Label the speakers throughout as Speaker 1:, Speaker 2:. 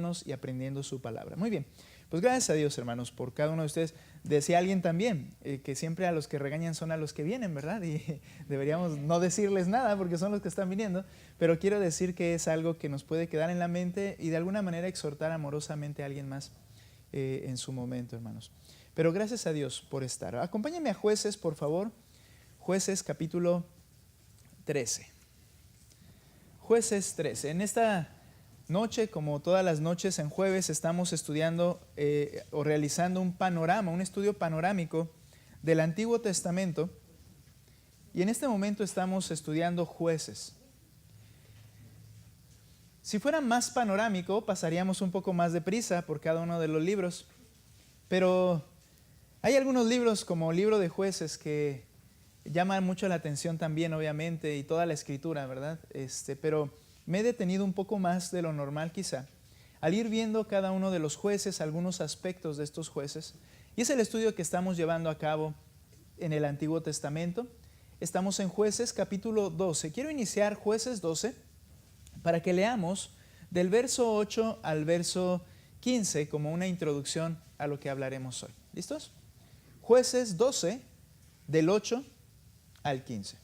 Speaker 1: escuchándonos y aprendiendo su palabra. Muy bien, pues gracias a Dios, hermanos, por cada uno de ustedes. Decía alguien también que siempre a los que regañan son a los que vienen, ¿verdad? Y deberíamos no decirles nada porque son los que están viniendo, pero quiero decir que es algo que nos puede quedar en la mente y de alguna manera exhortar amorosamente a alguien más en su momento, hermanos. Pero gracias a Dios por estar. Acompáñenme a Jueces, por favor. Jueces capítulo 13. Jueces 13. En esta noche, como todas las noches en jueves, estamos estudiando o realizando un panorama, un estudio panorámico del Antiguo Testamento. Y en este momento estamos estudiando Jueces. Si fuera más panorámico, pasaríamos un poco más deprisa por cada uno de los libros. Pero hay algunos libros como el libro de Jueces que llaman mucho la atención también, obviamente, y toda la escritura, ¿verdad? Pero me he detenido un poco más de lo normal quizá, al ir viendo cada uno de los jueces, algunos aspectos de estos jueces. Y es el estudio que estamos llevando a cabo en el Antiguo Testamento. Estamos en Jueces capítulo 12. Quiero iniciar Jueces 12 para que leamos del verso 8 al verso 15 como una introducción a lo que hablaremos hoy. ¿Listos? Jueces 12, del 8 al 15.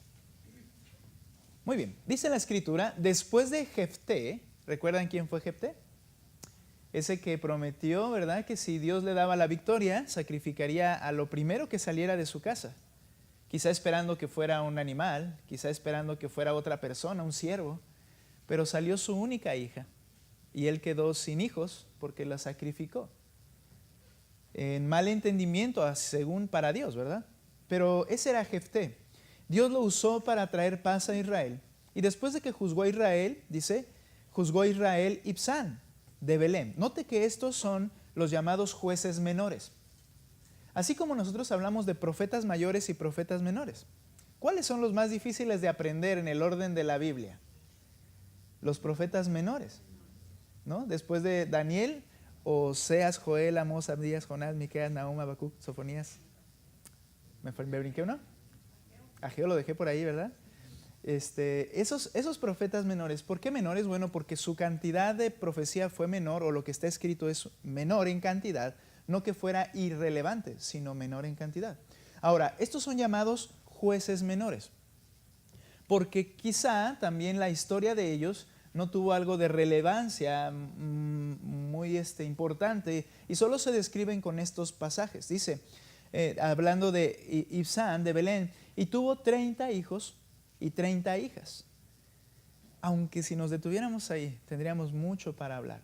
Speaker 1: Muy bien, dice la escritura, después de Jefté, ¿recuerdan quién fue Jefté? Ese que prometió, ¿verdad?, que si Dios le daba la victoria, sacrificaría a lo primero que saliera de su casa. Quizá esperando que fuera un animal, quizá esperando que fuera otra persona, un siervo, pero salió su única hija y él quedó sin hijos porque la sacrificó. En mal entendimiento, según para Dios, ¿verdad? Pero ese era Jefté. Dios lo usó para traer paz a Israel. Y después de que juzgó a Israel, dice, juzgó a Israel Ibzán de Belén. Note que estos son los llamados jueces menores. Así como nosotros hablamos de profetas mayores y profetas menores. ¿Cuáles son los más difíciles de aprender en el orden de la Biblia? Los profetas menores, ¿no? Después de Daniel, Oseas, Joel, Amós, Abdías, Jonás, Miqueas, Nahum, Habacuc, Sofonías. ¿Me brinqué uno? Ageo lo dejé por ahí, ¿verdad? Esos profetas menores, ¿por qué menores? Bueno, porque su cantidad de profecía fue menor, o lo que está escrito es menor en cantidad, no que fuera irrelevante, sino menor en cantidad. Ahora, estos son llamados jueces menores, porque quizá también la historia de ellos no tuvo algo de relevancia muy importante, y solo se describen con estos pasajes. Dice, hablando de Ibzán, de Belén, y tuvo 30 hijos y 30 hijas. Aunque si nos detuviéramos ahí, tendríamos mucho para hablar.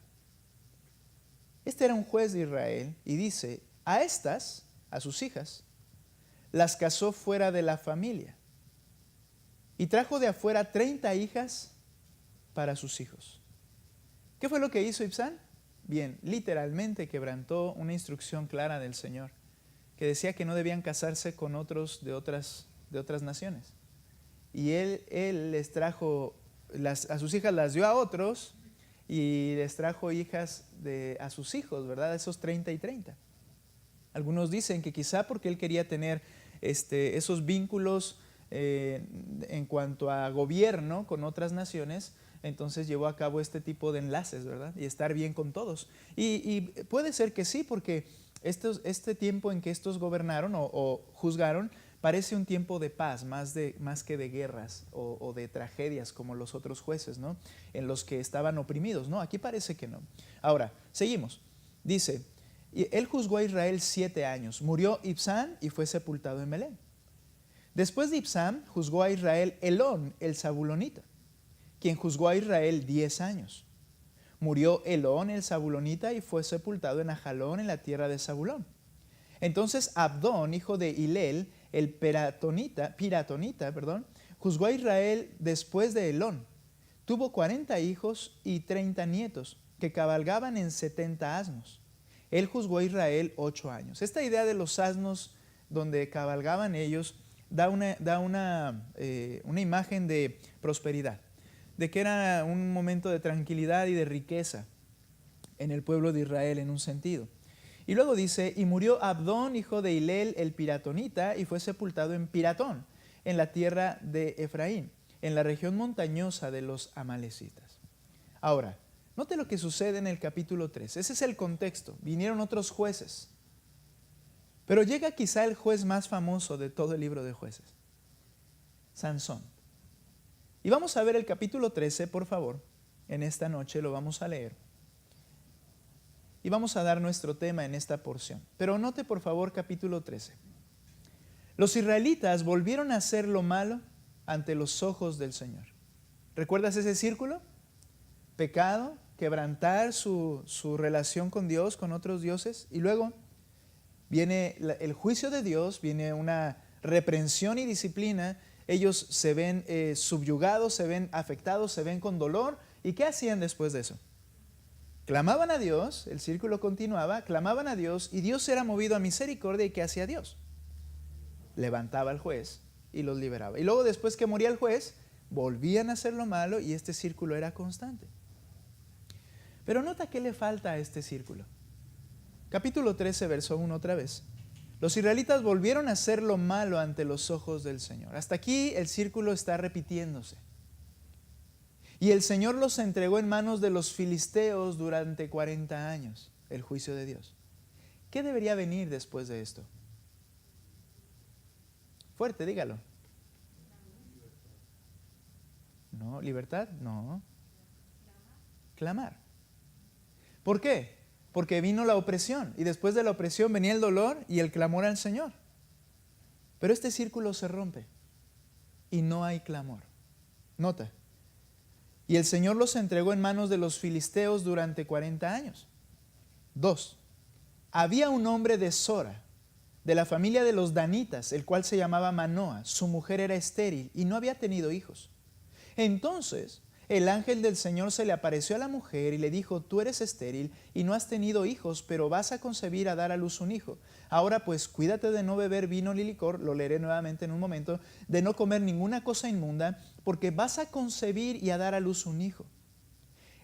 Speaker 1: Este era un juez de Israel y dice, a estas, a sus hijas, las casó fuera de la familia y trajo de afuera 30 hijas para sus hijos. ¿Qué fue lo que hizo Ibzán? Bien, literalmente quebrantó una instrucción clara del Señor, que decía que no debían casarse con otros de otras naciones. Y él les trajo, a sus hijas las dio a otros y les trajo hijas a sus hijos, ¿verdad? Esos 30 y 30. Algunos dicen que quizá porque él quería tener esos vínculos en cuanto a gobierno con otras naciones, entonces llevó a cabo este tipo de enlaces, ¿verdad? Y estar bien con todos. Y puede ser que sí, porque este tiempo en que estos gobernaron o juzgaron parece un tiempo de paz, más que de guerras o de tragedias como los otros jueces, ¿no? En los que estaban oprimidos, ¿no? Aquí parece que no. Ahora, seguimos. Dice, él juzgó a Israel 7 años. Murió Ibzán y fue sepultado en Belén. Después de Ibzán, juzgó a Israel Elón, el Zabulonita, quien juzgó a Israel 10 años. Murió Elón, el Zabulonita, y fue sepultado en Ajalón, en la tierra de Zabulón. Entonces Abdón, hijo de Hilel, el piratonita, juzgó a Israel después de Elón. Tuvo 40 hijos y 30 nietos, que cabalgaban en 70 asnos. Él juzgó a Israel 8 años. Esta idea de los asnos donde cabalgaban ellos da una imagen de prosperidad, de que era un momento de tranquilidad y de riqueza en el pueblo de Israel en un sentido. Y luego dice, y murió Abdón, hijo de Hilel, el piratonita, y fue sepultado en Piratón, en la tierra de Efraín, en la región montañosa de los amalecitas. Ahora, Note lo que sucede en el capítulo 3. Ese es el contexto. Vinieron otros jueces. Pero llega quizá el juez más famoso de todo el libro de Jueces, Sansón. Y vamos a ver el capítulo 13, por favor. En esta noche lo vamos a leer. Y vamos a dar nuestro tema en esta porción. Pero note por favor capítulo 13. Los israelitas volvieron a hacer lo malo ante los ojos del Señor. ¿Recuerdas ese círculo? Pecado, quebrantar su relación con Dios, con otros dioses. Y luego viene el juicio de Dios, viene una reprensión y disciplina. Ellos se ven subyugados, se ven afectados, se ven con dolor. ¿Y qué hacían después de eso? Clamaban a Dios, el círculo continuaba, clamaban a Dios y Dios era movido a misericordia. ¿Y qué hacía Dios? Levantaba al juez y los liberaba. Y luego después que moría el juez, volvían a hacer lo malo y este círculo era constante. Pero nota qué le falta a este círculo. Capítulo 13, verso 1 otra vez. Los israelitas volvieron a hacer lo malo ante los ojos del Señor. Hasta aquí el círculo está repitiéndose. Y el Señor los entregó en manos de los filisteos durante 40 años, el juicio de Dios. ¿Qué debería venir después de esto? Fuerte, dígalo. No, libertad, no. Clamar. ¿Por qué? Porque vino la opresión y después de la opresión venía el dolor y el clamor al Señor. Pero este círculo se rompe y no hay clamor. Nota. Y el Señor los entregó en manos de los filisteos durante 40 años. 2. Había un hombre de Sora, de la familia de los danitas, el cual se llamaba Manoa. Su mujer era estéril y no había tenido hijos. Entonces el ángel del Señor se le apareció a la mujer y le dijo: tú eres estéril y no has tenido hijos, pero vas a concebir a dar a luz un hijo. Ahora pues cuídate de no beber vino ni licor, lo leeré nuevamente en un momento, de no comer ninguna cosa inmunda, porque vas a concebir y a dar a luz un hijo.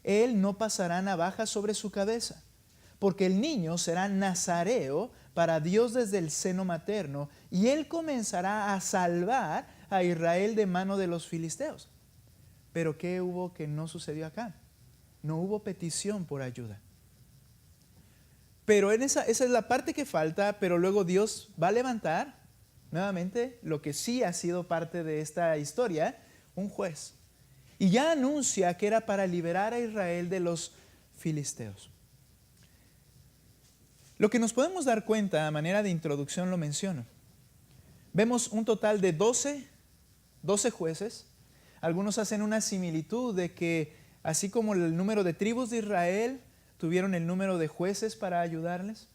Speaker 1: Él no pasará navaja sobre su cabeza, porque el niño será nazareo para Dios desde el seno materno, y él comenzará a salvar a Israel de mano de los filisteos. Pero ¿qué hubo que no sucedió acá? No hubo petición por ayuda. Pero esa es la parte que falta, pero luego Dios va a levantar nuevamente lo que sí ha sido parte de esta historia, un juez. Y ya anuncia que era para liberar a Israel de los filisteos. Lo que nos podemos dar cuenta, a manera de introducción lo menciono. Vemos un total de 12 jueces. Algunos hacen una similitud de que así como el número de tribus de Israel tuvieron el número de jueces para ayudarles,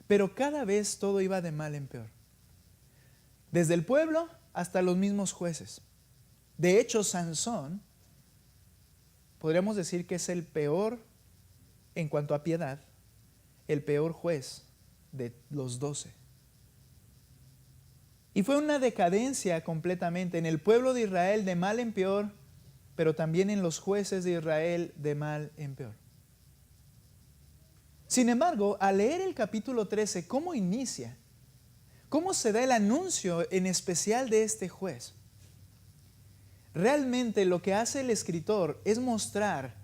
Speaker 1: pero cada vez todo iba de mal en peor. Desde el pueblo hasta los mismos jueces. De hecho, Sansón, podríamos decir que es el peor en cuanto a piedad, el peor juez de los 12. Y fue una decadencia completamente en el pueblo de Israel de mal en peor, pero también en los jueces de Israel de mal en peor. Sin embargo, al leer el capítulo 13, ¿cómo inicia? ¿Cómo se da el anuncio en especial de este juez? Realmente lo que hace el escritor es mostrar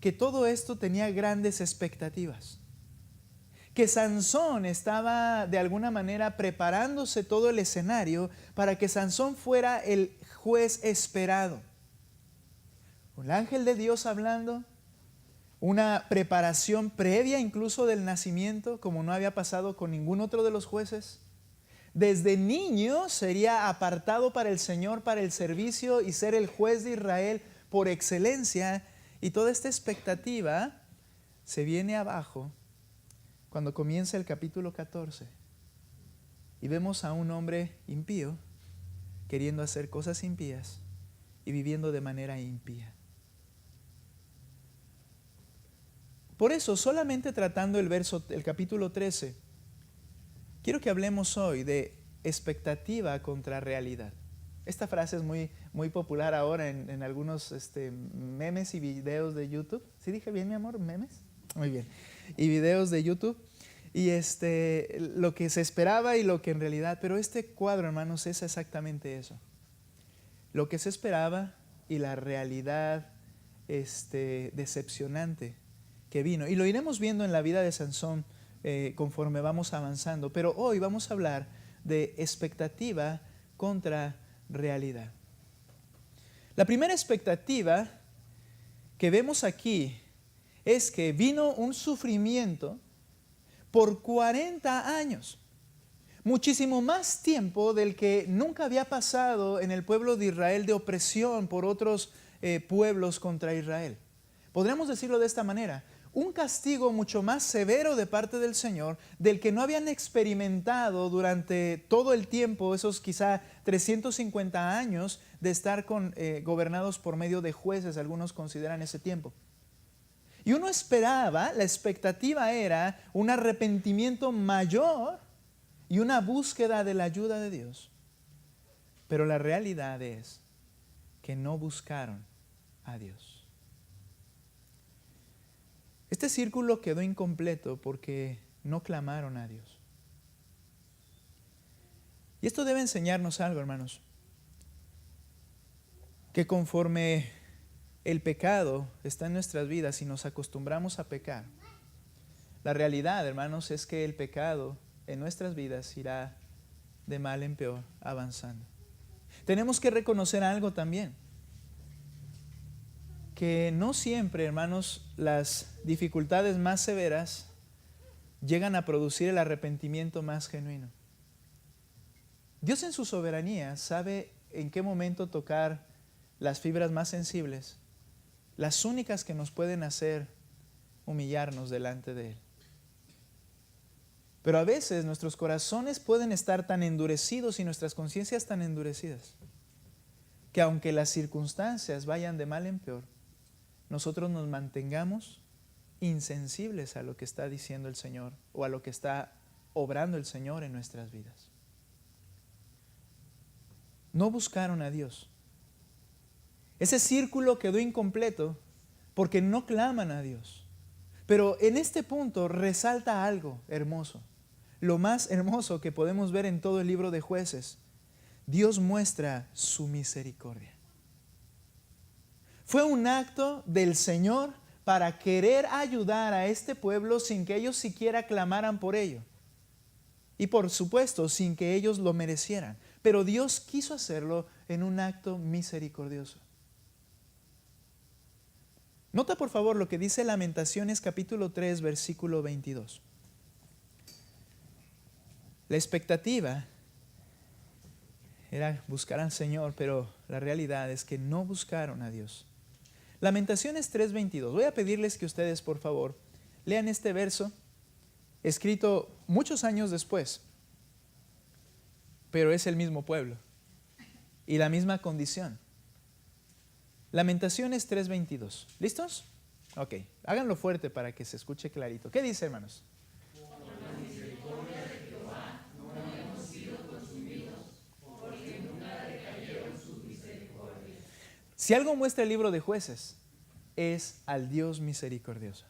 Speaker 1: que todo esto tenía grandes expectativas. Que Sansón estaba de alguna manera preparándose todo el escenario para que Sansón fuera el juez esperado. Un ángel de Dios hablando, una preparación previa incluso del nacimiento, como no había pasado con ningún otro de los jueces. Desde niño sería apartado para el Señor, para el servicio y ser el juez de Israel por excelencia. Y toda esta expectativa se viene abajo cuando comienza el capítulo 14 y vemos a un hombre impío queriendo hacer cosas impías y viviendo de manera impía. Por eso, solamente tratando el capítulo 13, quiero que hablemos hoy de expectativa contra realidad. Esta frase es muy popular ahora en algunos memes y videos de YouTube. ¿Sí dije bien, mi amor? ¿Memes? Muy bien. Y videos de YouTube. Y lo que se esperaba y lo que en realidad, pero este cuadro, hermanos, es exactamente eso. Lo que se esperaba y la realidad decepcionante que vino. Y lo iremos viendo en la vida de Sansón conforme vamos avanzando. Pero hoy vamos a hablar de expectativa contra realidad. La primera expectativa que vemos aquí es que vino un sufrimiento por 40 años. Muchísimo más tiempo del que nunca había pasado en el pueblo de Israel de opresión por otros pueblos contra Israel. Podríamos decirlo de esta manera: un castigo mucho más severo de parte del Señor, del que no habían experimentado durante todo el tiempo, esos quizá 350 años de estar gobernados por medio de jueces, algunos consideran ese tiempo. Y uno esperaba, la expectativa era un arrepentimiento mayor y una búsqueda de la ayuda de Dios. Pero la realidad es que no buscaron a Dios. Este círculo quedó incompleto porque no clamaron a Dios. Y esto debe enseñarnos algo, hermanos, que conforme el pecado está en nuestras vidas y nos acostumbramos a pecar, la realidad, hermanos, es que el pecado en nuestras vidas irá de mal en peor, avanzando. Tenemos que reconocer algo también, que no siempre, hermanos, las dificultades más severas llegan a producir el arrepentimiento más genuino. Dios en su soberanía sabe en qué momento tocar las fibras más sensibles, las únicas que nos pueden hacer humillarnos delante de Él. Pero a veces nuestros corazones pueden estar tan endurecidos y nuestras conciencias tan endurecidas, que aunque las circunstancias vayan de mal en peor, nosotros nos mantengamos insensibles a lo que está diciendo el Señor o a lo que está obrando el Señor en nuestras vidas. No buscaron a Dios. Ese círculo quedó incompleto porque no claman a Dios. Pero en este punto resalta algo hermoso. Lo más hermoso que podemos ver en todo el libro de Jueces. Dios muestra su misericordia. Fue un acto del Señor para querer ayudar a este pueblo sin que ellos siquiera clamaran por ello. Y por supuesto, sin que ellos lo merecieran. Pero Dios quiso hacerlo en un acto misericordioso. Nota por favor lo que dice Lamentaciones capítulo 3, versículo 22. La expectativa era buscar al Señor, pero la realidad es que no buscaron a Dios. Lamentaciones 3:22. Voy a pedirles que ustedes, por favor, lean este verso, escrito muchos años después, pero es el mismo pueblo y la misma condición. Lamentaciones 3:22. ¿Listos? Ok, háganlo fuerte para que se escuche clarito. ¿Qué dice, hermanos? Si algo muestra el libro de Jueces, es al Dios misericordioso.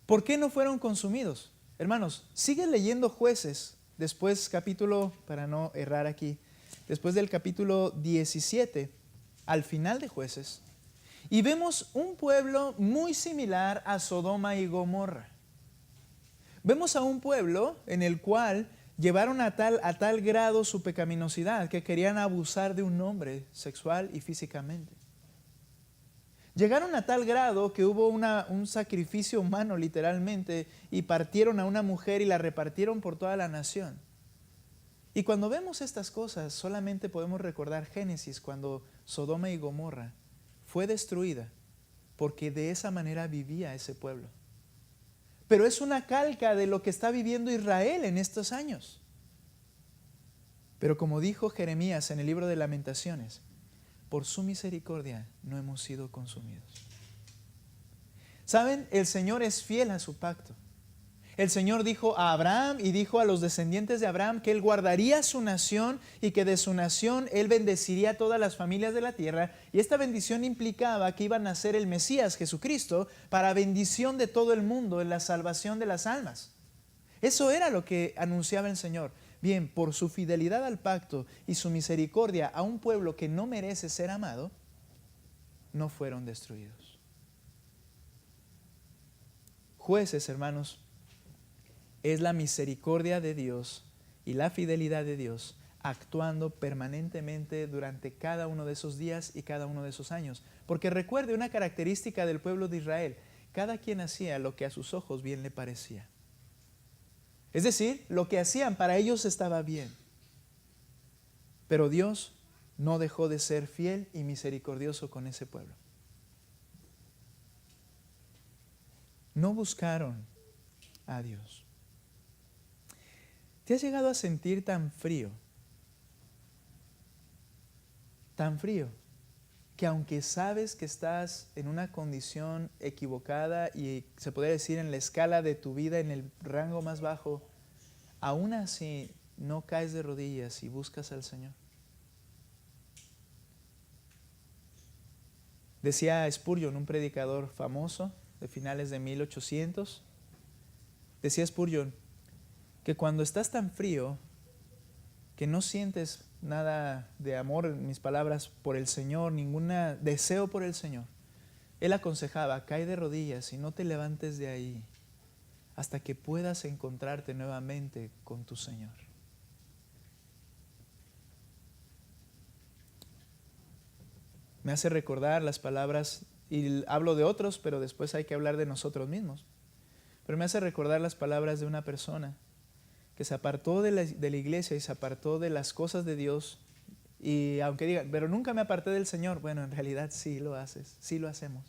Speaker 1: ¿Por qué no fueron consumidos? Hermanos, sigue leyendo Jueces, después capítulo, para no errar aquí, después del capítulo 17, al final de Jueces, y vemos un pueblo muy similar a Sodoma y Gomorra. Vemos a un pueblo en el cual llevaron a tal grado su pecaminosidad que querían abusar de un hombre sexual y físicamente. Llegaron a tal grado que hubo un sacrificio humano literalmente y partieron a una mujer y la repartieron por toda la nación. Y cuando vemos estas cosas solamente podemos recordar Génesis, cuando Sodoma y Gomorra fue destruida porque de esa manera vivía ese pueblo. Pero es una calca de lo que está viviendo Israel en estos años. Pero como dijo Jeremías en el libro de Lamentaciones, por su misericordia no hemos sido consumidos. ¿Saben? El Señor es fiel a su pacto. El Señor dijo a Abraham y dijo a los descendientes de Abraham que Él guardaría su nación y que de su nación Él bendeciría a todas las familias de la tierra. Y esta bendición implicaba que iba a nacer el Mesías, Jesucristo, para bendición de todo el mundo en la salvación de las almas. Eso era lo que anunciaba el Señor. Bien, por su fidelidad al pacto y su misericordia a un pueblo que no merece ser amado, no fueron destruidos. Jueces, hermanos, es la misericordia de Dios y la fidelidad de Dios actuando permanentemente durante cada uno de esos días y cada uno de esos años. Porque recuerde una característica del pueblo de Israel: cada quien hacía lo que a sus ojos bien le parecía. Es decir, lo que hacían para ellos estaba bien. Pero Dios no dejó de ser fiel y misericordioso con ese pueblo. No buscaron a Dios. ¿Te has llegado a sentir tan frío, que aunque sabes que estás en una condición equivocada y se podría decir en la escala de tu vida, en el rango más bajo, aún así no caes de rodillas y buscas al Señor? Decía Spurgeon, un predicador famoso de finales de 1800, decía Spurgeon que cuando estás tan frío que no sientes nada de amor, en mis palabras, por el Señor, ningún deseo por el Señor, él aconsejaba: cae de rodillas y no te levantes de ahí hasta que puedas encontrarte nuevamente con tu Señor. Me hace recordar las palabras, y hablo de otros, pero después hay que hablar de nosotros mismos. Pero me hace recordar las palabras de una persona que se apartó de la iglesia y se apartó de las cosas de Dios. Y aunque digan, pero nunca me aparté del Señor, bueno, en realidad sí lo haces, sí lo hacemos.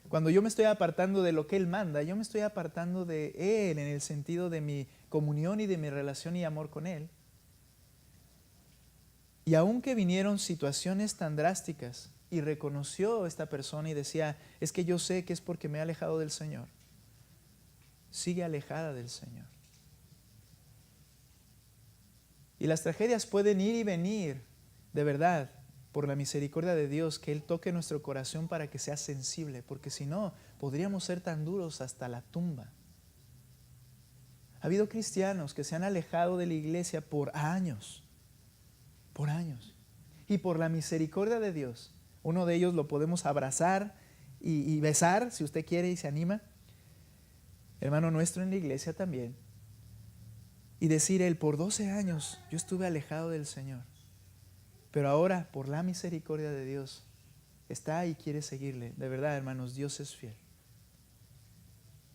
Speaker 1: Cuando yo me estoy apartando de lo que Él manda, yo me estoy apartando de Él en el sentido de mi comunión y de mi relación y amor con Él. Y aunque vinieron situaciones tan drásticas, y reconoció esta persona y decía: es que yo sé que es porque me he alejado del Señor. Sigue alejada del Señor. Y las tragedias pueden ir y venir, de verdad, por la misericordia de Dios, que Él toque nuestro corazón para que sea sensible, porque si no, podríamos ser tan duros hasta la tumba. Ha habido cristianos que se han alejado de la iglesia por años, y por la misericordia de Dios, uno de ellos lo podemos abrazar y besar, si usted quiere y se anima, hermano nuestro en la iglesia también, y decir él: por 12 años yo estuve alejado del Señor, pero ahora por la misericordia de Dios está y quiere seguirle. De verdad, hermanos, Dios es fiel.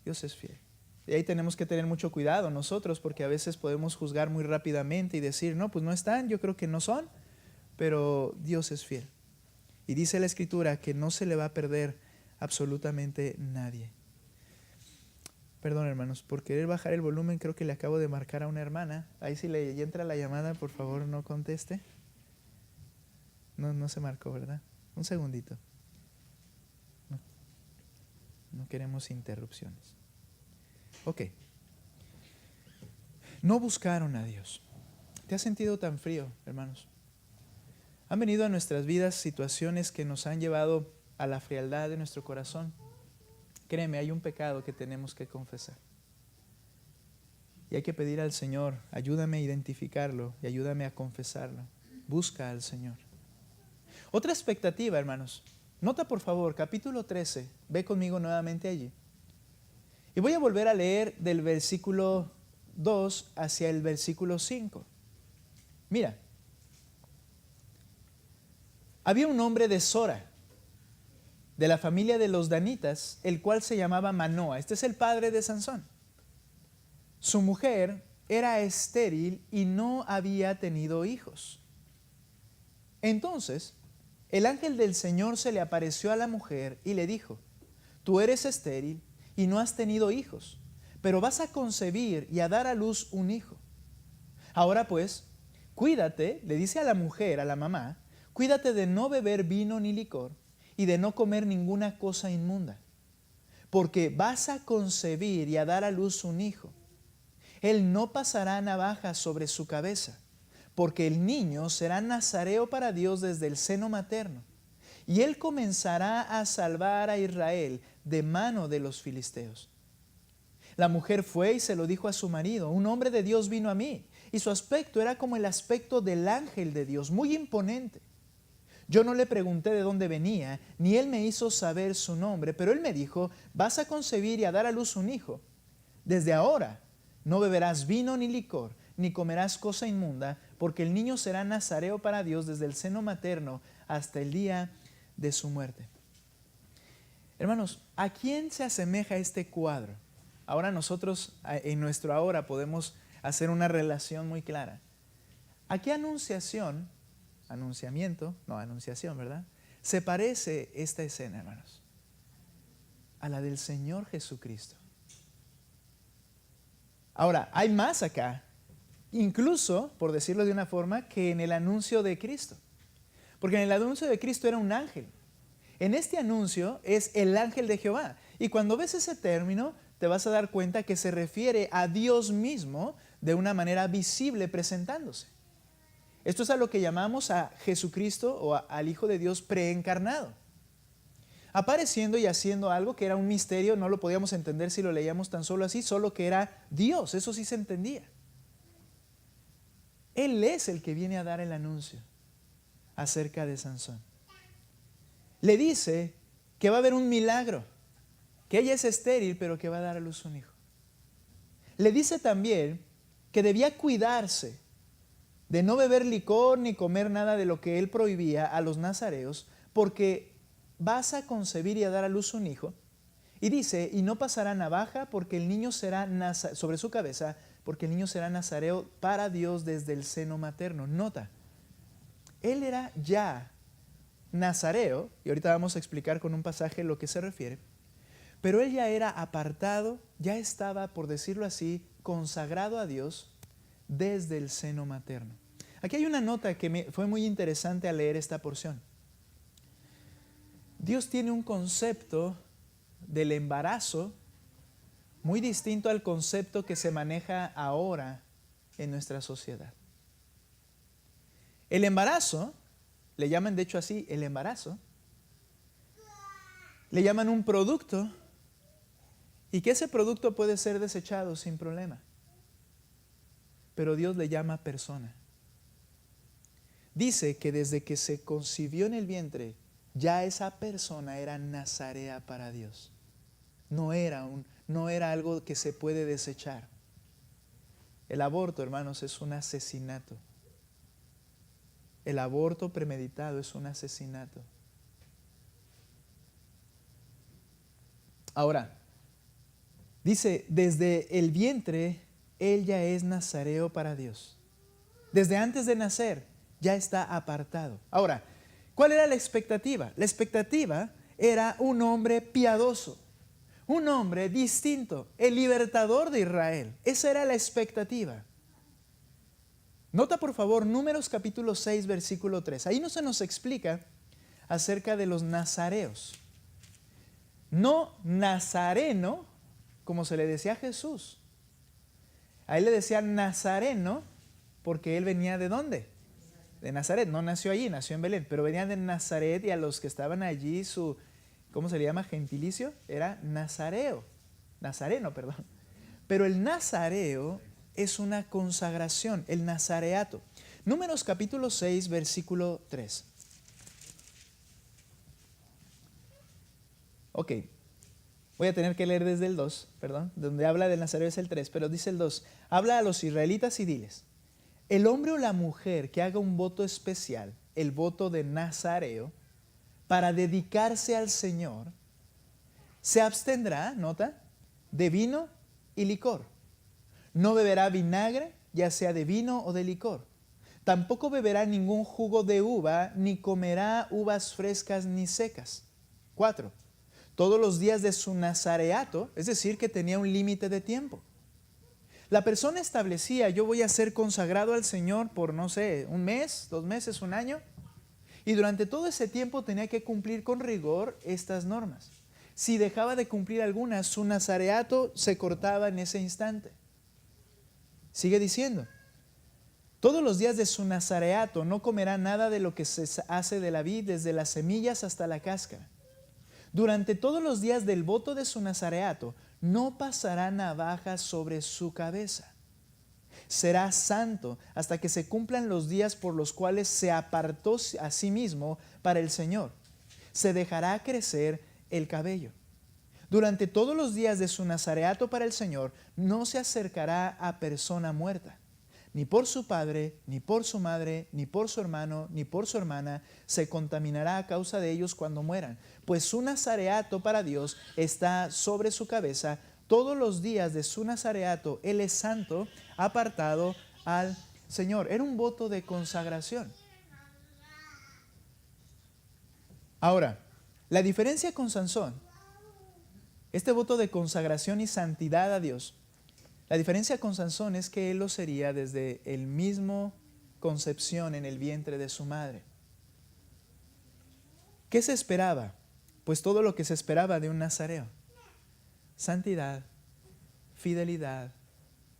Speaker 1: Dios es fiel. Y ahí tenemos que tener mucho cuidado nosotros, porque a veces podemos juzgar muy rápidamente y decir: no, pues no están, yo creo que no son, pero Dios es fiel. Y dice la Escritura que no se le va a perder absolutamente nadie. Perdón, hermanos, por querer bajar el volumen, creo que le acabo de marcar a una hermana. Ahí si le entra la llamada, por favor no conteste. No se marcó, ¿verdad? Un segundito. No queremos interrupciones. Ok. No buscaron a Dios. ¿Te has sentido tan frío, hermanos? Han venido a nuestras vidas situaciones que nos han llevado a la frialdad de nuestro corazón. Créeme, hay un pecado que tenemos que confesar. Y hay que pedir al Señor: ayúdame a identificarlo y ayúdame a confesarlo. Busca al Señor. Otra expectativa, hermanos. Nota por favor, capítulo 13. Ve conmigo nuevamente allí. Y voy a volver a leer del versículo 2 hacia el versículo 5. Mira. Había un hombre de Sora, de la familia de los danitas, el cual se llamaba Manoa. Este es el padre de Sansón. Su mujer era estéril y no había tenido hijos. Entonces, el ángel del Señor se le apareció a la mujer y le dijo: tú eres estéril y no has tenido hijos, pero vas a concebir y a dar a luz un hijo. Ahora pues, cuídate, le dice a la mujer, a la mamá, cuídate de no beber vino ni licor y de no comer ninguna cosa inmunda, porque vas a concebir y a dar a luz un hijo. Él no pasará navaja sobre su cabeza, porque el niño será nazareo para Dios desde el seno materno, y él comenzará a salvar a Israel de mano de los filisteos. La mujer fue y se lo dijo a su marido: un hombre de Dios vino a mí, y su aspecto era como el aspecto del ángel de Dios, muy imponente. Yo no le pregunté de dónde venía, ni él me hizo saber su nombre, pero él me dijo, vas a concebir y a dar a luz un hijo. Desde ahora no beberás vino ni licor, ni comerás cosa inmunda, porque el niño será nazareo para Dios desde el seno materno hasta el día de su muerte. Hermanos, ¿a quién se asemeja este cuadro? Ahora nosotros en nuestro ahora podemos hacer una relación muy clara. ¿A qué anunciación, ¿verdad? Se parece esta escena, hermanos? A la del Señor Jesucristo. Ahora, hay más acá, incluso, por decirlo de una forma, que en el anuncio de Cristo. Porque en el anuncio de Cristo era un ángel. En este anuncio es el ángel de Jehová. Y cuando ves ese término, te vas a dar cuenta que se refiere a Dios mismo de una manera visible presentándose. Esto es a lo que llamamos a Jesucristo o al Hijo de Dios preencarnado. Apareciendo y haciendo algo que era un misterio, no lo podíamos entender si lo leíamos tan solo así, solo que era Dios, eso sí se entendía. Él es el que viene a dar el anuncio acerca de Sansón. Le dice que va a haber un milagro, que ella es estéril, pero que va a dar a luz un hijo. Le dice también que debía cuidarse de no beber licor ni comer nada de lo que él prohibía a los nazareos, porque vas a concebir y a dar a luz un hijo. Y dice, y no pasará navaja porque el niño será sobre su cabeza, porque el niño será nazareo para Dios desde el seno materno. Nota, él era ya nazareo, y ahorita vamos a explicar con un pasaje lo que se refiere, pero él ya era apartado, ya estaba, por decirlo así, consagrado a Dios desde el seno materno. Aquí hay una nota que fue muy interesante al leer esta porción. Dios tiene un concepto del embarazo muy distinto al concepto que se maneja ahora en nuestra sociedad. El embarazo, le llaman de hecho así, el embarazo, le llaman un producto y que ese producto puede ser desechado sin problema. Pero Dios le llama persona. Dice que desde que se concibió en el vientre, ya esa persona era nazarea para Dios. No era algo que se puede desechar. El aborto, hermanos, es un asesinato. El aborto premeditado es un asesinato. Ahora, dice, desde el vientre, él ya es nazareo para Dios. Desde antes de nacer, ya está apartado. Ahora, ¿cuál era la expectativa? La expectativa era un hombre piadoso, un hombre distinto, el libertador de Israel. Esa era la expectativa. Nota por favor Números capítulo 6, versículo 3. Ahí no se nos explica acerca de los nazareos. No nazareno, como se le decía a Jesús. A él le decían nazareno porque él venía ¿de dónde? De Nazaret. No nació allí, nació en Belén, pero venía de Nazaret y a los que estaban allí ¿cómo se le llama? Gentilicio, era nazareno, perdón. Pero el nazareo es una consagración, el nazareato. Números capítulo 6, versículo 3. Ok, voy a tener que leer desde el 2, perdón, donde habla del nazareo es el 3, pero dice el 2, habla a los israelitas y diles, el hombre o la mujer que haga un voto especial, el voto de nazareo, para dedicarse al Señor, se abstendrá, nota, de vino y licor. No beberá vinagre, ya sea de vino o de licor. Tampoco beberá ningún jugo de uva, ni comerá uvas frescas ni secas. 4. Todos los días de su nazareato, es decir, que tenía un límite de tiempo. La persona establecía, yo voy a ser consagrado al Señor por, no sé, un mes, 2 meses, un año. Y durante todo ese tiempo tenía que cumplir con rigor estas normas. Si dejaba de cumplir algunas, su nazareato se cortaba en ese instante. Sigue diciendo, todos los días de su nazareato no comerá nada de lo que se hace de la vid, desde las semillas hasta la cáscara. Durante todos los días del voto de su nazareato, no pasará navaja sobre su cabeza. será santo hasta que se cumplan los días por los cuales se apartó a sí mismo para el Señor. Se dejará crecer el cabello. Durante todos los días de su nazareato para el Señor, no se acercará a persona muerta, ni por su padre, ni por su madre, ni por su hermano, ni por su hermana, se contaminará a causa de ellos cuando mueran, pues su nazareato para Dios está sobre su cabeza. Todos los días de su nazareato, Él es santo, apartado al Señor. Era un voto de consagración. Ahora, la diferencia con Sansón, este voto de consagración y santidad a Dios, la diferencia con Sansón es que él lo sería desde el mismo concepción en el vientre de su madre. ¿Qué se esperaba? Pues todo lo que se esperaba de un nazareo: santidad, fidelidad,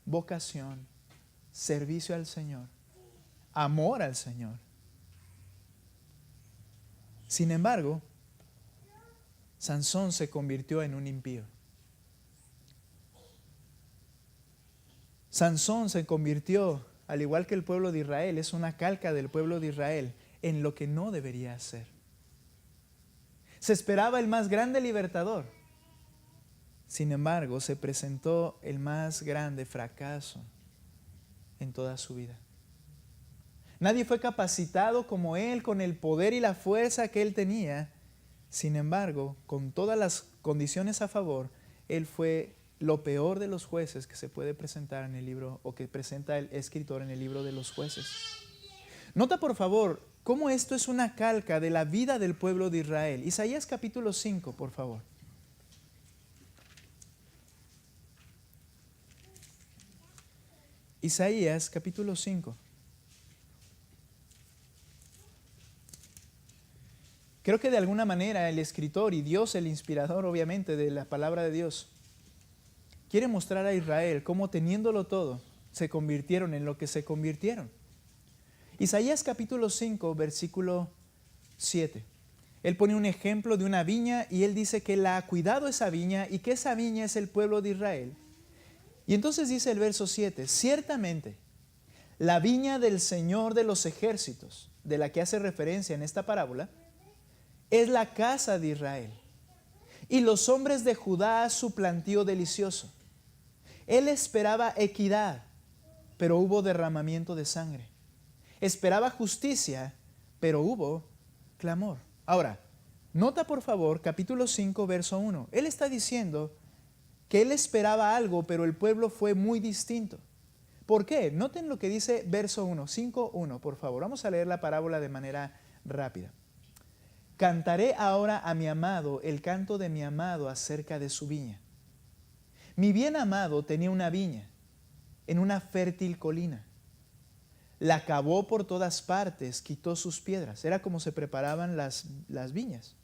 Speaker 1: vocación, servicio al Señor, amor al Señor. Sin embargo, Sansón se convirtió en un impío. Sansón se convirtió, al igual que el pueblo de Israel, es una calca del pueblo de Israel, en lo que no debería hacer. Se esperaba el más grande libertador. Sin embargo, se presentó el más grande fracaso en toda su vida. Nadie fue capacitado como él, con el poder y la fuerza que él tenía. Sin embargo, con todas las condiciones a favor, él fue lo peor de los jueces que se puede presentar en el libro, o que presenta el escritor en el libro de los jueces. Nota por favor cómo esto es una calca de la vida del pueblo de Israel. Isaías capítulo 5, por favor. Isaías capítulo 5. Creo que de alguna manera el escritor y Dios, el inspirador obviamente de la palabra de Dios, quiere mostrar a Israel cómo, teniéndolo todo, se convirtieron en lo que se convirtieron. Isaías capítulo 5, versículo 7. Él pone un ejemplo de una viña y él dice que la ha cuidado esa viña y que esa viña es el pueblo de Israel. Y entonces dice el verso 7, ciertamente la viña del Señor de los ejércitos, de la que hace referencia en esta parábola, es la casa de Israel, y los hombres de Judá su plantío delicioso. Él esperaba equidad, pero hubo derramamiento de sangre. Esperaba justicia, pero hubo clamor. Ahora, nota por favor capítulo 5, verso 1. Él está diciendo que él esperaba algo, pero el pueblo fue muy distinto. ¿Por qué? Noten lo que dice verso 1, 5:1, por favor. Vamos a leer la parábola de manera rápida. Cantaré ahora a mi amado el canto de mi amado acerca de su viña. Mi bien amado tenía una viña en una fértil colina. La cavó por todas partes, quitó sus piedras. Era como se preparaban las viñas.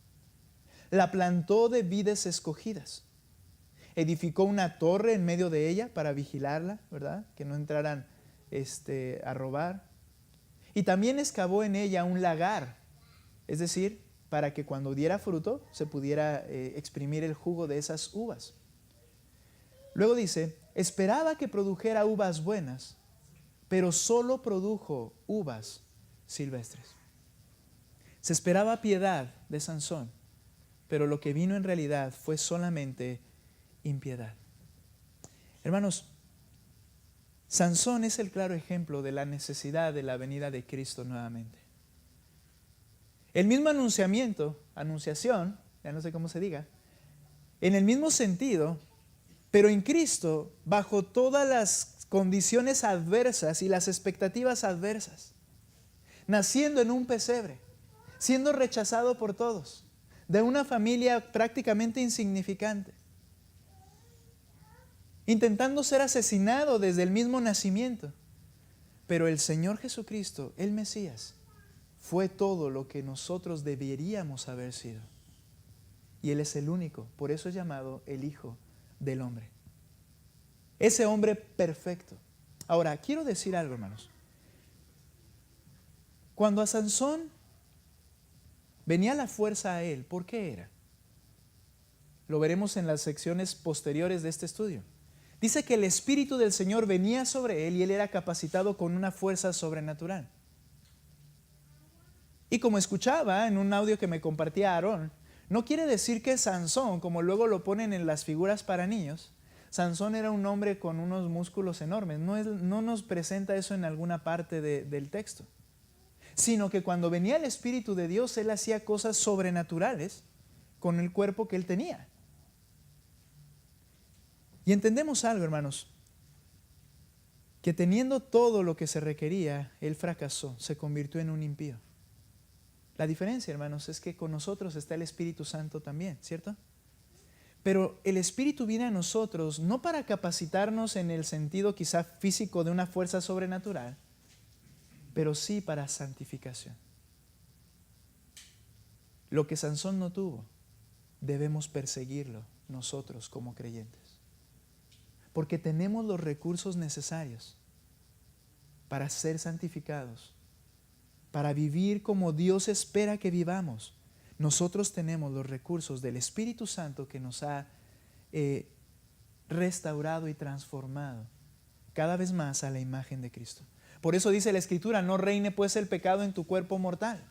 Speaker 1: La plantó de vides escogidas. Edificó una torre en medio de ella para vigilarla, ¿verdad? Que no entraran a robar. Y también excavó en ella un lagar, es decir, para que cuando diera fruto se pudiera exprimir el jugo de esas uvas. Luego dice, esperaba que produjera uvas buenas, pero solo produjo uvas silvestres. Se esperaba piedad de Sansón, pero lo que vino en realidad fue solamente impiedad. Hermanos, Sansón es el claro ejemplo de la necesidad de la venida de Cristo nuevamente. El mismo anunciación, ya no sé cómo se diga, en el mismo sentido, pero en Cristo, bajo todas las condiciones adversas y las expectativas adversas, naciendo en un pesebre, siendo rechazado por todos, de una familia prácticamente insignificante, intentando ser asesinado desde el mismo nacimiento. Pero el Señor Jesucristo, el Mesías, fue todo lo que nosotros deberíamos haber sido. Y Él es el único, por eso es llamado el Hijo del Hombre. Ese hombre perfecto. Ahora, quiero decir algo, hermanos. Cuando a Sansón venía la fuerza a él, ¿por qué era? Lo veremos en las secciones posteriores de este estudio. Dice que el Espíritu del Señor venía sobre él y él era capacitado con una fuerza sobrenatural. Y como escuchaba en un audio que me compartía Aarón, no quiere decir que Sansón, como luego lo ponen en las figuras para niños, Sansón era un hombre con unos músculos enormes. No nos presenta eso en alguna parte del texto. Sino que cuando venía el Espíritu de Dios, él hacía cosas sobrenaturales con el cuerpo que él tenía. Y entendemos algo, hermanos, que teniendo todo lo que se requería, él fracasó, se convirtió en un impío. La diferencia, hermanos, es que con nosotros está el Espíritu Santo también, ¿cierto? Pero el Espíritu viene a nosotros no para capacitarnos en el sentido quizá físico de una fuerza sobrenatural, pero sí para santificación. Lo que Sansón no tuvo, debemos perseguirlo nosotros como creyentes. Porque tenemos los recursos necesarios para ser santificados, para vivir como Dios espera que vivamos. Nosotros tenemos los recursos del Espíritu Santo que nos ha restaurado y transformado cada vez más a la imagen de Cristo. Por eso dice la Escritura, no reine pues el pecado en tu cuerpo mortal.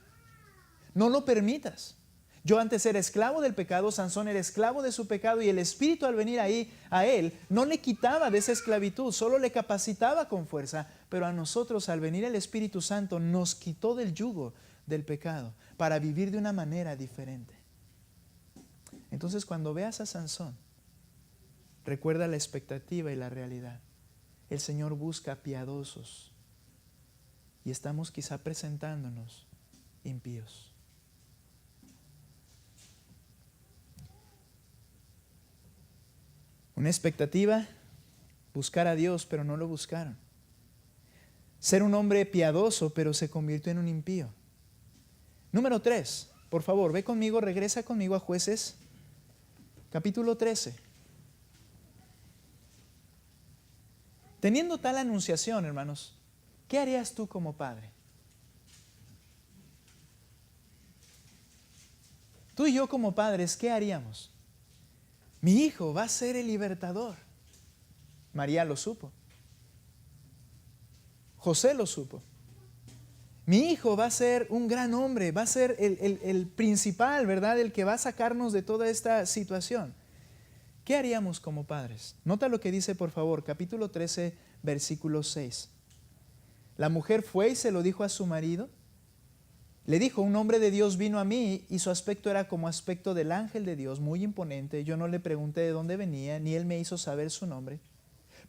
Speaker 1: No lo permitas. Yo antes era esclavo del pecado, Sansón era esclavo de su pecado y el Espíritu al venir ahí a él no le quitaba de esa esclavitud, solo le capacitaba con fuerza. Pero a nosotros al venir el Espíritu Santo nos quitó del yugo del pecado para vivir de una manera diferente. Entonces cuando veas a Sansón, recuerda la expectativa y la realidad. El Señor busca piadosos y estamos quizá presentándonos impíos. Una expectativa, buscar a Dios, pero no lo buscaron. Ser un hombre piadoso, pero se convirtió en un impío. Número 3, por favor, ve conmigo, regresa conmigo a Jueces, capítulo 13. Teniendo tal anunciación, hermanos, ¿qué harías tú como padre? Tú y yo como padres, ¿qué haríamos? Mi hijo va a ser el libertador. María lo supo. José lo supo. Mi hijo va a ser un gran hombre, va a ser el principal, ¿verdad? El que va a sacarnos de toda esta situación. ¿Qué haríamos como padres? Nota lo que dice, por favor, capítulo 13, versículo 6. La mujer fue y se lo dijo a su marido. Le dijo, un hombre de Dios vino a mí y su aspecto era como aspecto del ángel de Dios, muy imponente. Yo no le pregunté de dónde venía, ni él me hizo saber su nombre.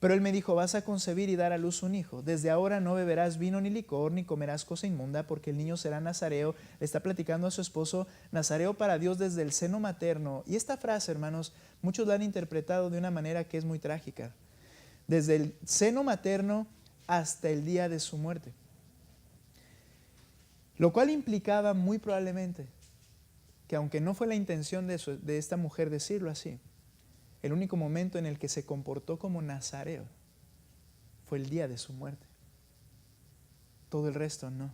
Speaker 1: Pero él me dijo, vas a concebir y dar a luz un hijo. Desde ahora no beberás vino ni licor, ni comerás cosa inmunda, porque el niño será nazareo. Le está platicando a su esposo, nazareo para Dios desde el seno materno. Y esta frase, hermanos, muchos la han interpretado de una manera que es muy trágica. Desde el seno materno hasta el día de su muerte. Lo cual implicaba muy probablemente que aunque no fue la intención de esta mujer decirlo así, el único momento en el que se comportó como nazareo fue el día de su muerte. Todo el resto no.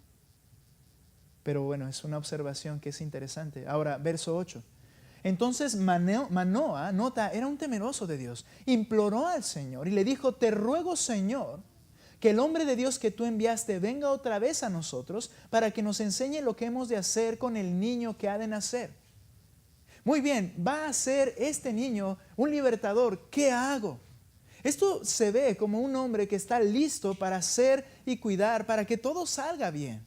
Speaker 1: Pero bueno, es una observación que es interesante. Ahora, verso 8. Entonces Manoa, nota, era un temeroso de Dios, imploró al Señor y le dijo, te ruego, Señor, que el hombre de Dios que tú enviaste venga otra vez a nosotros para que nos enseñe lo que hemos de hacer con el niño que ha de nacer. Muy bien, va a ser este niño un libertador. ¿Qué hago? Esto se ve como un hombre que está listo para hacer y cuidar, para que todo salga bien.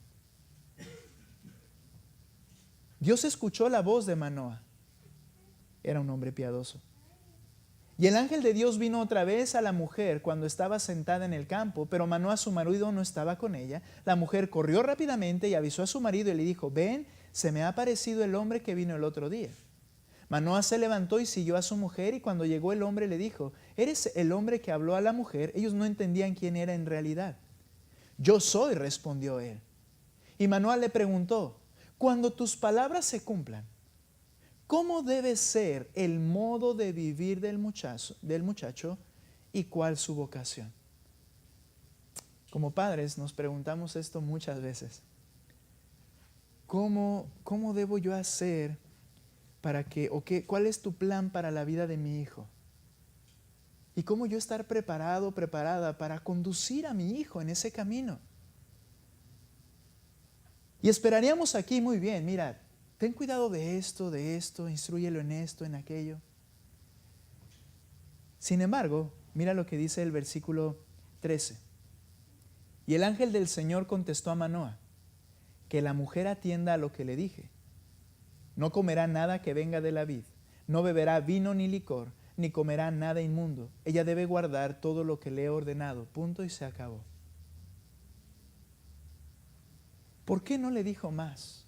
Speaker 1: Dios escuchó la voz de Manoa. Era un hombre piadoso. Y el ángel de Dios vino otra vez a la mujer cuando estaba sentada en el campo, pero Manoa, su marido, no estaba con ella. La mujer corrió rápidamente y avisó a su marido y le dijo, ven, se me ha aparecido el hombre que vino el otro día. Manoa se levantó y siguió a su mujer y cuando llegó el hombre le dijo, ¿eres el hombre que habló a la mujer? Ellos no entendían quién era en realidad. Yo soy, respondió él. Y Manoa le preguntó, cuando tus palabras se cumplan, ¿cómo debe ser el modo de vivir del muchacho y cuál su vocación? Como padres nos preguntamos esto muchas veces. ¿Cómo debo yo hacer para que, cuál es tu plan para la vida de mi hijo? y cómo yo estar preparado, preparada para conducir a mi hijo en ese camino. Y esperaríamos aquí muy bien, mira, ten cuidado de esto, instrúyelo en esto, en aquello. Sin embargo, mira lo que dice el versículo 13. Y el ángel del Señor contestó a Manoa, que la mujer atienda a lo que le dije. No comerá nada que venga de la vid, no beberá vino ni licor, ni comerá nada inmundo. Ella debe guardar todo lo que le he ordenado. Punto y se acabó. ¿Por qué no le dijo más?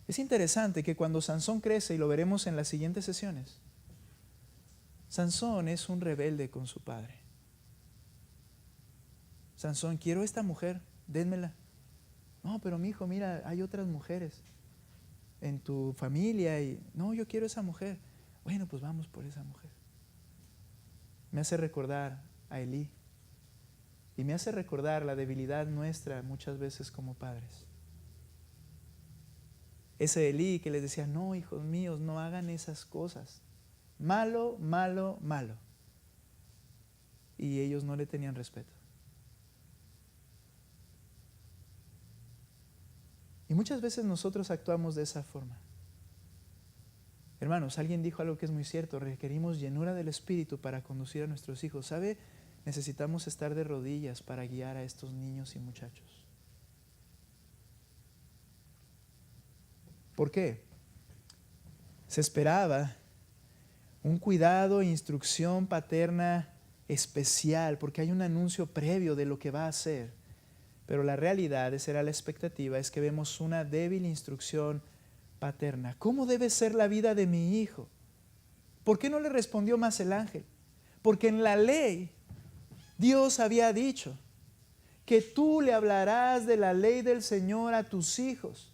Speaker 1: Es interesante que cuando Sansón crece, y lo veremos en las siguientes sesiones, Sansón es un rebelde con su padre. Sansón, quiero esta mujer, dénmela. No, pero mi hijo, mira, hay otras mujeres en tu familia y no, yo quiero esa mujer. Bueno, pues vamos por esa mujer. Me hace recordar a Elí y me hace recordar la debilidad nuestra muchas veces como padres. Ese Elí que les decía, no, hijos míos, no hagan esas cosas. Malo, malo, malo. Y ellos no le tenían respeto. Y muchas veces nosotros actuamos de esa forma. Hermanos, alguien dijo algo que es muy cierto, requerimos llenura del Espíritu para conducir a nuestros hijos. ¿Sabe? Necesitamos estar de rodillas para guiar a estos niños y muchachos. ¿Por qué? Se esperaba un cuidado e instrucción paterna especial, porque hay un anuncio previo de lo que va a hacer. Pero la realidad, esa era la expectativa, es que vemos una débil instrucción paterna. ¿Cómo debe ser la vida de mi hijo? ¿Por qué no le respondió más el ángel? Porque en la ley Dios había dicho que tú le hablarás de la ley del Señor a tus hijos.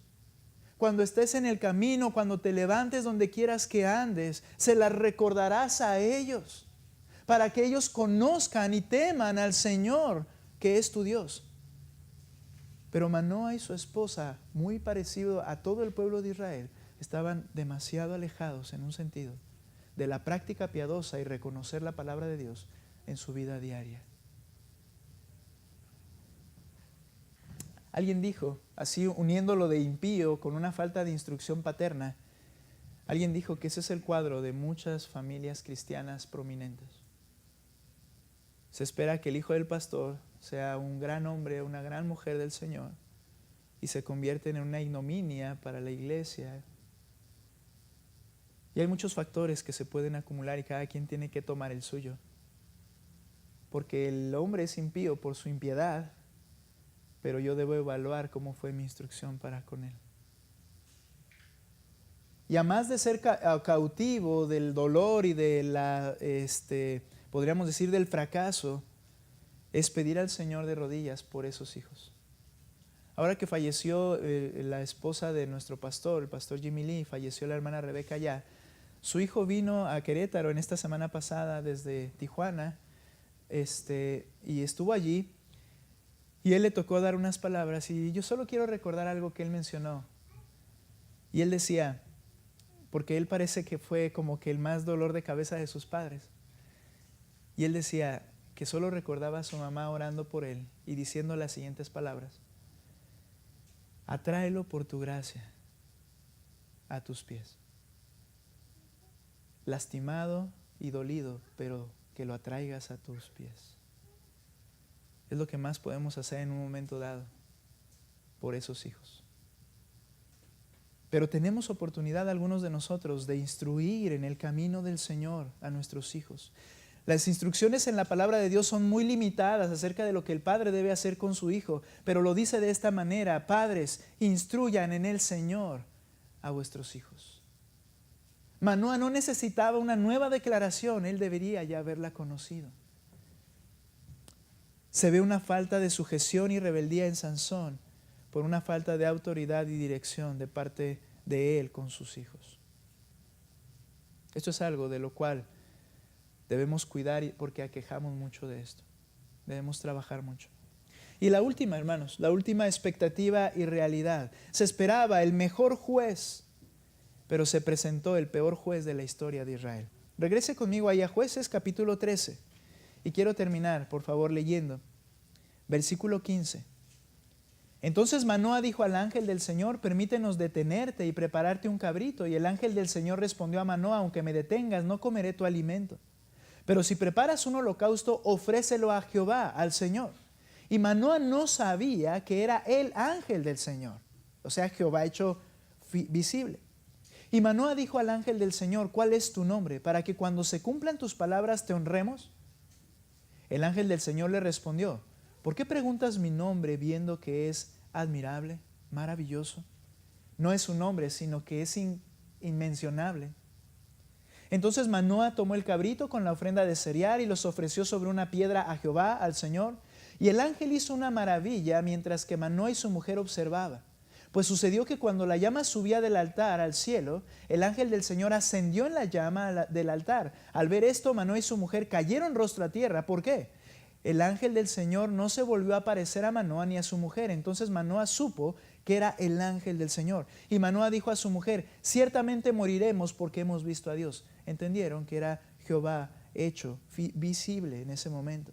Speaker 1: Cuando estés en el camino, cuando te levantes donde quieras que andes, se las recordarás a ellos, para que ellos conozcan y teman al Señor, que es tu Dios. Pero Manoa y su esposa, muy parecido a todo el pueblo de Israel, estaban demasiado alejados en un sentido de la práctica piadosa y reconocer la palabra de Dios en su vida diaria. Alguien dijo, así uniendo lo de impío con una falta de instrucción paterna, alguien dijo que ese es el cuadro de muchas familias cristianas prominentes. Se espera que el hijo del pastor sea un gran hombre, una gran mujer del Señor, y se convierte en una ignominia para la iglesia. Y hay muchos factores que se pueden acumular y cada quien tiene que tomar el suyo. Porque el hombre es impío por su impiedad, pero yo debo evaluar cómo fue mi instrucción para con él. Y además de ser cautivo del dolor y de la, podríamos decir, del fracaso, es pedir al Señor de rodillas por esos hijos. Ahora que falleció la esposa de nuestro pastor, el pastor Jimmy Lee, falleció la hermana Rebeca allá, su hijo vino a Querétaro en esta semana pasada desde Tijuana, y estuvo allí, y él le tocó dar unas palabras, y yo solo quiero recordar algo que él mencionó. Y él decía, porque él parece que fue como que el más dolor de cabeza de sus padres, y él decía que solo recordaba a su mamá orando por él y diciendo las siguientes palabras: atráelo por tu gracia a tus pies. Lastimado y dolido, pero que lo atraigas a tus pies. Es lo que más podemos hacer en un momento dado por esos hijos. Pero tenemos oportunidad algunos de nosotros de instruir en el camino del Señor a nuestros hijos. Las instrucciones en la palabra de Dios son muy limitadas acerca de lo que el padre debe hacer con su hijo, pero lo dice de esta manera: padres, instruyan en el Señor a vuestros hijos. Manoa no necesitaba una nueva declaración, él debería ya haberla conocido. Se ve una falta de sujeción y rebeldía en Sansón por una falta de autoridad y dirección de parte de él con sus hijos. Esto es algo de lo cual debemos cuidar porque aquejamos mucho de esto. Debemos trabajar mucho. Y la última, hermanos, la última expectativa y realidad. Se esperaba el mejor juez, pero se presentó el peor juez de la historia de Israel. Regrese conmigo ahí a Jueces capítulo 13. Y quiero terminar, por favor, leyendo. Versículo 15. Entonces Manoa dijo al ángel del Señor, permítenos detenerte y prepararte un cabrito. Y el ángel del Señor respondió a Manoa, aunque me detengas, no comeré tu alimento. Pero si preparas un holocausto, ofrécelo a Jehová, al Señor. Y Manoa no sabía que era el ángel del Señor, o sea, Jehová hecho visible. Y Manoa dijo al ángel del Señor, ¿cuál es tu nombre? Para que cuando se cumplan tus palabras te honremos. El ángel del Señor le respondió, ¿por qué preguntas mi nombre viendo que es admirable, maravilloso? No es su nombre, sino que es inmencionable. Entonces Manoa tomó el cabrito con la ofrenda de cereal y los ofreció sobre una piedra a Jehová, al Señor. Y el ángel hizo una maravilla mientras que Manoa y su mujer observaban. Pues sucedió que cuando la llama subía del altar al cielo, el ángel del Señor ascendió en la llama del altar. Al ver esto, Manoa y su mujer cayeron rostro a tierra. ¿Por qué? El ángel del Señor no se volvió a aparecer a Manoa ni a su mujer. Entonces Manoa supo que era el ángel del Señor. Y Manoa dijo a su mujer, ciertamente moriremos porque hemos visto a Dios. Entendieron que era Jehová hecho visible en ese momento.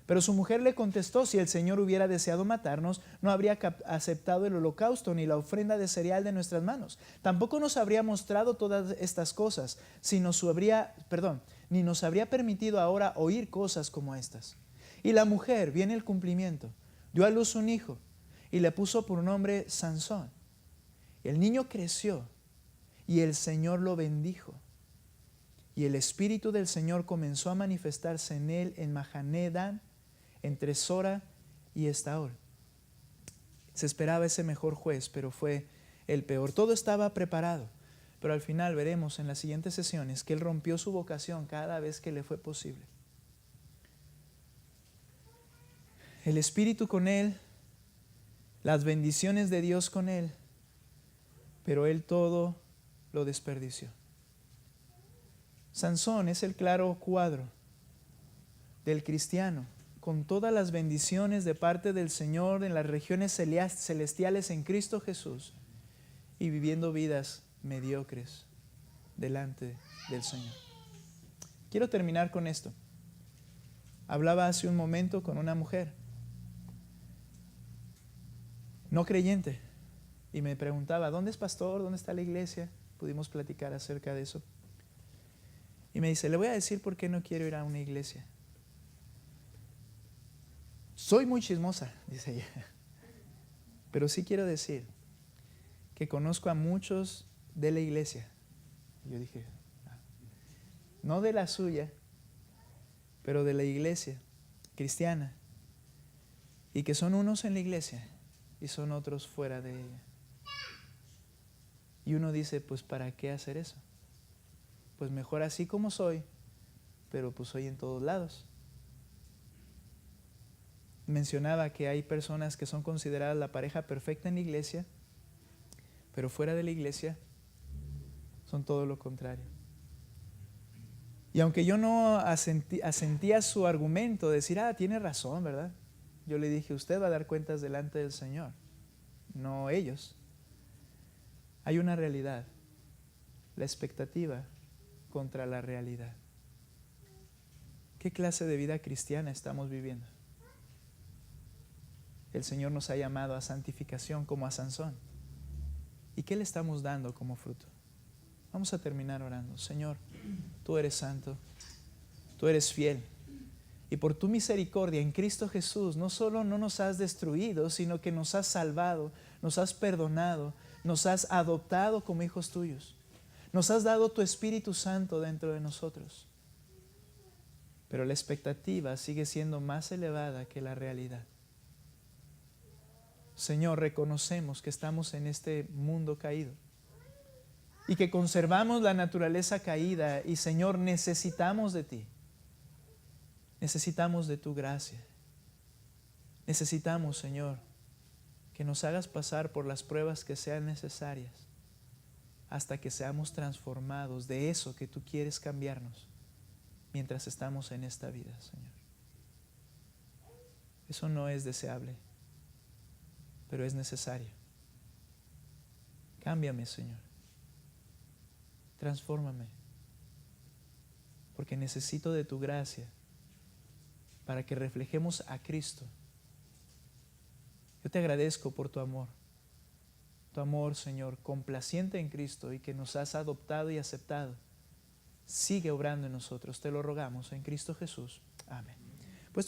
Speaker 1: Pero su mujer le contestó, si el Señor hubiera deseado matarnos, no habría aceptado el holocausto ni la ofrenda de cereal de nuestras manos. Tampoco nos habría mostrado todas estas cosas, ni nos habría permitido ahora oír cosas como estas. Y la mujer, viene el cumplimiento, dio a luz un hijo y le puso por nombre Sansón. El niño creció y el Señor lo bendijo. Y el Espíritu del Señor comenzó a manifestarse en él en Mahané-Dan, entre Sora y Estaol. Se esperaba ese mejor juez, pero fue el peor. Todo estaba preparado, pero al final veremos en las siguientes sesiones que él rompió su vocación cada vez que le fue posible. El Espíritu con él, las bendiciones de Dios con él, pero él todo lo desperdició. Sansón es el claro cuadro del cristiano, con todas las bendiciones de parte del Señor en las regiones celestiales en Cristo Jesús y viviendo vidas mediocres delante del Señor. Quiero terminar con esto. Hablaba hace un momento con una mujer no creyente y me preguntaba, ¿dónde es pastor? ¿Dónde está la iglesia? Pudimos platicar acerca de eso. Y me dice, le voy a decir por qué no quiero ir a una iglesia. Soy muy chismosa, dice ella. Pero sí quiero decir que conozco a muchos de la iglesia. Yo dije, no de la suya, pero de la iglesia cristiana. Y que son unos en la iglesia y son otros fuera de ella. Y uno dice, pues ¿para qué hacer eso? Pues mejor así como soy, pero pues soy en todos lados. Mencionaba que hay personas que son consideradas la pareja perfecta en la iglesia, pero fuera de la iglesia son todo lo contrario. Y aunque yo no asentía su argumento, decir, tiene razón, ¿verdad? Yo le dije, usted va a dar cuentas delante del Señor, no ellos. Hay una realidad, la expectativa contra la realidad. ¿Qué clase de vida cristiana estamos viviendo? El Señor nos ha llamado a santificación como a Sansón. ¿Y qué le estamos dando como fruto? Vamos a terminar orando. Señor, tú eres santo, tú eres fiel. Y por tu misericordia en Cristo Jesús, no solo no nos has destruido, sino que nos has salvado, nos has perdonado, nos has adoptado como hijos tuyos. Nos has dado tu Espíritu Santo dentro de nosotros. Pero la expectativa sigue siendo más elevada que la realidad. Señor, reconocemos que estamos en este mundo caído y que conservamos la naturaleza caída y, Señor, necesitamos de ti. Necesitamos de tu gracia. Necesitamos, Señor, que nos hagas pasar por las pruebas que sean necesarias hasta que seamos transformados de eso que tú quieres cambiarnos mientras estamos en esta vida, Señor. Eso no es deseable, pero es necesario. Cámbiame, Señor. Transfórmame. porque necesito de tu gracia para que reflejemos a Cristo. Yo te agradezco por tu amor, Señor, complaciente en Cristo y que nos has adoptado y aceptado. Sigue obrando en nosotros, te lo rogamos en Cristo Jesús. Amén.